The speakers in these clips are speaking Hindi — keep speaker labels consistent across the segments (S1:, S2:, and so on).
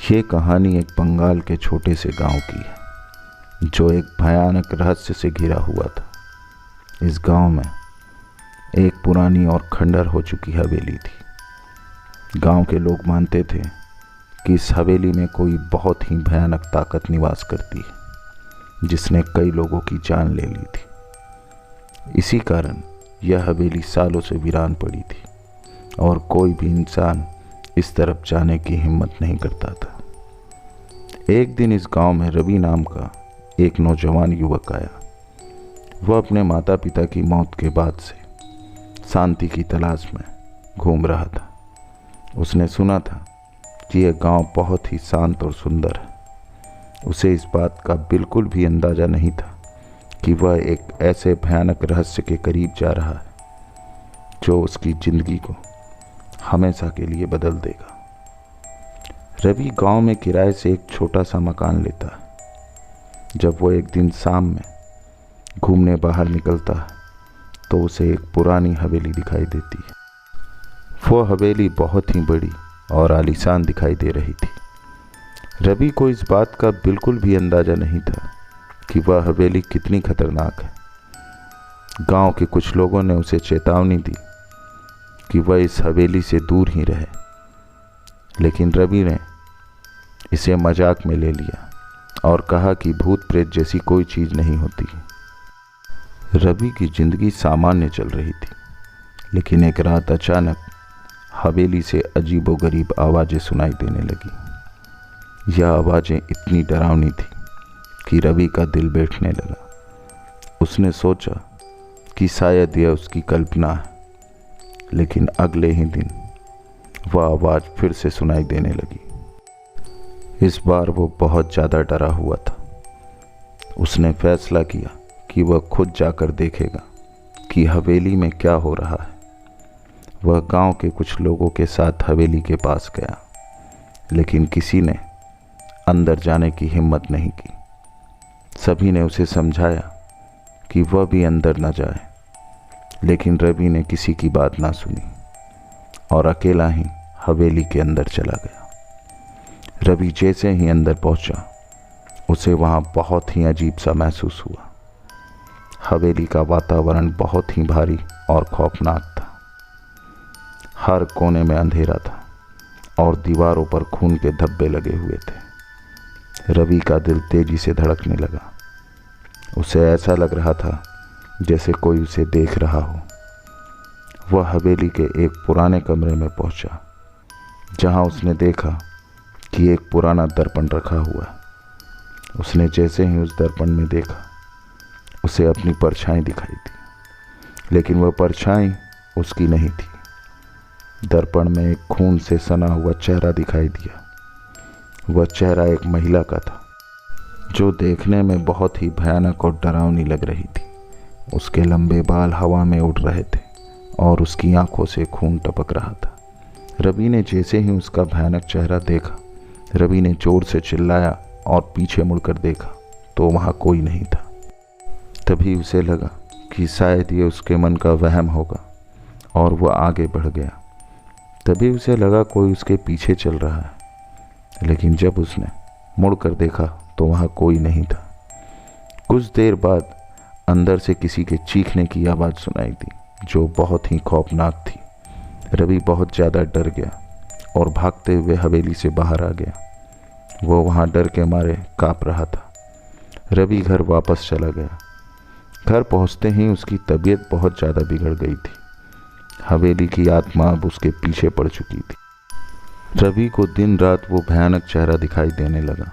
S1: ये कहानी एक बंगाल के छोटे से गांव की है जो एक भयानक रहस्य से घिरा हुआ था। इस गांव में एक पुरानी और खंडर हो चुकी हवेली थी। गांव के लोग मानते थे कि इस हवेली में कोई बहुत ही भयानक ताकत निवास करती है जिसने कई लोगों की जान ले ली थी। इसी कारण यह हवेली सालों से वीरान पड़ी थी और कोई भी इंसान इस तरफ जाने की हिम्मत नहीं करता था। एक दिन इस गांव में रवि नाम का एक नौजवान युवक आया। वह अपने माता पिता की मौत के बाद से शांति की तलाश में घूम रहा था। उसने सुना था कि यह गांव बहुत ही शांत और सुंदर है। उसे इस बात का बिल्कुल भी अंदाजा नहीं था कि वह एक ऐसे भयानक रहस्य के करीब जा रहा है जो उसकी जिंदगी को हमेशा के लिए बदल देगा। रवि गांव में किराए से एक छोटा सा मकान लेता है। जब वो एक दिन शाम में घूमने बाहर निकलता है तो उसे एक पुरानी हवेली दिखाई देती है। वो हवेली बहुत ही बड़ी और आलीशान दिखाई दे रही थी। रवि को इस बात का बिल्कुल भी अंदाजा नहीं था कि वह हवेली कितनी खतरनाक है। गांव के कुछ लोगों ने उसे चेतावनी दी कि वह इस हवेली से दूर ही रहे, लेकिन रवि ने इसे मजाक में ले लिया और कहा कि भूत प्रेत जैसी कोई चीज़ नहीं होती। रवि की जिंदगी सामान्य चल रही थी, लेकिन एक रात अचानक हवेली से अजीबोगरीब आवाज़ें सुनाई देने लगी। यह आवाज़ें इतनी डरावनी थी कि रवि का दिल बैठने लगा। उसने सोचा कि शायद यह उसकी कल्पना है, लेकिन अगले ही दिन वह आवाज़ फिर से सुनाई देने लगी। इस बार वो बहुत ज़्यादा डरा हुआ था। उसने फैसला किया कि वह खुद जाकर देखेगा कि हवेली में क्या हो रहा है। वह गांव के कुछ लोगों के साथ हवेली के पास गया, लेकिन किसी ने अंदर जाने की हिम्मत नहीं की। सभी ने उसे समझाया कि वह भी अंदर न जाए, लेकिन रवि ने किसी की बात ना सुनी और अकेला ही हवेली के अंदर चला गया। रवि जैसे ही अंदर पहुंचा, उसे वहां बहुत ही अजीब सा महसूस हुआ। हवेली का वातावरण बहुत ही भारी और खौफनाक था। हर कोने में अंधेरा था और दीवारों पर खून के धब्बे लगे हुए थे। रवि का दिल तेजी से धड़कने लगा। उसे ऐसा लग रहा था जैसे कोई उसे देख रहा हो। वह हवेली के एक पुराने कमरे में पहुंचा, जहां उसने देखा कि एक पुराना दर्पण रखा हुआ है। उसने जैसे ही उस दर्पण में देखा, उसे अपनी परछाई दिखाई दी, लेकिन वह परछाई उसकी नहीं थी। दर्पण में एक खून से सना हुआ चेहरा दिखाई दिया। वह चेहरा एक महिला का था, जो देखने में बहुत ही भयानक और डरावनी लग रही थी। उसके लंबे बाल हवा में उड़ रहे थे और उसकी आंखों से खून टपक रहा था। रवि ने जैसे ही उसका भयानक चेहरा देखा, रवि ने जोर से चिल्लाया और पीछे मुड़कर देखा तो वहां कोई नहीं था। तभी उसे लगा कि शायद ये उसके मन का वहम होगा और वह आगे बढ़ गया। तभी उसे लगा कोई उसके पीछे चल रहा है, लेकिन जब उसने मुड़कर देखा तो वहां कोई नहीं था। कुछ देर बाद अंदर से किसी के चीखने की आवाज़ सुनाई दी, जो बहुत ही खौफनाक थी। रवि बहुत ज़्यादा डर गया और भागते हुए हवेली से बाहर आ गया। वो वहाँ डर के मारे काँप रहा था। रवि घर वापस चला गया। घर पहुँचते ही उसकी तबीयत बहुत ज़्यादा बिगड़ गई थी। हवेली की आत्मा अब उसके पीछे पड़ चुकी थी। रवि को दिन रात वो भयानक चेहरा दिखाई देने लगा।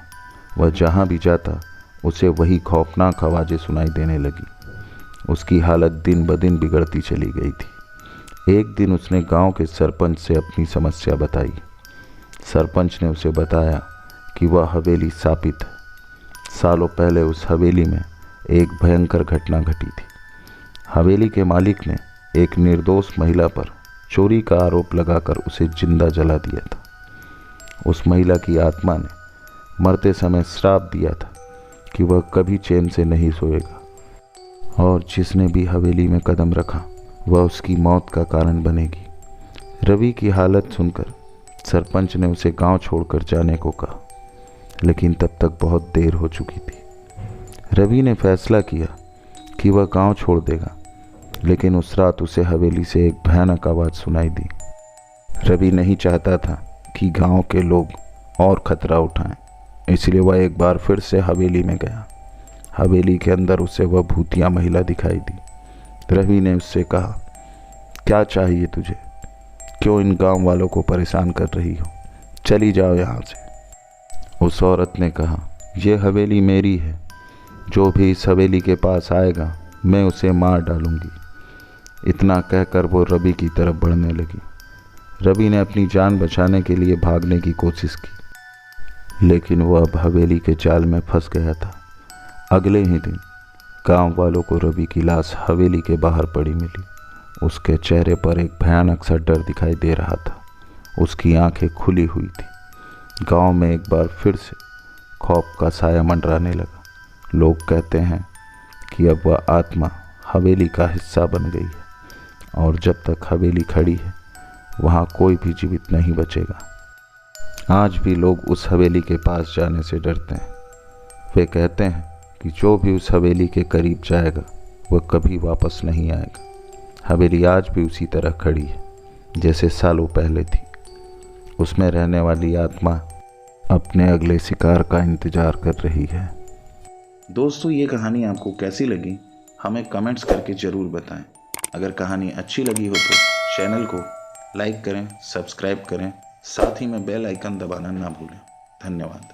S1: वह जहाँ भी जाता, उसे वही खौफनाक आवाज़ें सुनाई देने लगी। उसकी हालत दिन ब दिन बिगड़ती चली गई थी। एक दिन उसने गांव के सरपंच से अपनी समस्या बताई। सरपंच ने उसे बताया कि वह हवेली शापित है। सालों पहले उस हवेली में एक भयंकर घटना घटी थी। हवेली के मालिक ने एक निर्दोष महिला पर चोरी का आरोप लगाकर उसे जिंदा जला दिया था। उस महिला की आत्मा ने मरते समय श्राप दिया था कि वह कभी चैन से नहीं सोएगा, और जिसने भी हवेली में कदम रखा वह उसकी मौत का कारण बनेगी। रवि की हालत सुनकर सरपंच ने उसे गांव छोड़कर जाने को कहा। लेकिन तब तक बहुत देर हो चुकी थी। रवि ने फैसला किया कि वह गांव छोड़ देगा, लेकिन उस रात उसे हवेली से एक भयानक आवाज़ सुनाई दी। रवि नहीं चाहता था कि गांव के लोग और खतरा उठाएं, इसलिए वह एक बार फिर से हवेली में गया। हवेली के अंदर उसे वह भूतिया महिला दिखाई दी। रवि ने उससे कहा, क्या चाहिए तुझे? क्यों इन गांव वालों को परेशान कर रही हो? चली जाओ यहाँ से। उस औरत ने कहा, यह हवेली मेरी है, जो भी इस हवेली के पास आएगा मैं उसे मार डालूंगी। इतना कहकर वो रवि की तरफ बढ़ने लगी। रवि ने अपनी जान बचाने के लिए भागने की कोशिश की, लेकिन वह अब हवेली के जाल में फंस गया था। अगले ही दिन गांव वालों को रवि की लाश हवेली के बाहर पड़ी मिली। उसके चेहरे पर एक भयानक सा डर दिखाई दे रहा था। उसकी आंखें खुली हुई थी। गांव में एक बार फिर से खौफ का साया मंडराने लगा। लोग कहते हैं कि अब वह आत्मा हवेली का हिस्सा बन गई है, और जब तक हवेली खड़ी है वहाँ कोई भी जीवित नहीं बचेगा। आज भी लोग उस हवेली के पास जाने से डरते हैं। वे कहते हैं कि जो भी उस हवेली के करीब जाएगा वह कभी वापस नहीं आएगा। हवेली आज भी उसी तरह खड़ी है जैसे सालों पहले थी। उसमें रहने वाली आत्मा अपने अगले शिकार का इंतजार कर रही है।
S2: दोस्तों, ये कहानी आपको कैसी लगी हमें कमेंट्स करके ज़रूर बताएं। अगर कहानी अच्छी लगी हो तो चैनल को लाइक करें, सब्सक्राइब करें, साथ ही में बेल आइकन दबाना ना भूलें। धन्यवाद।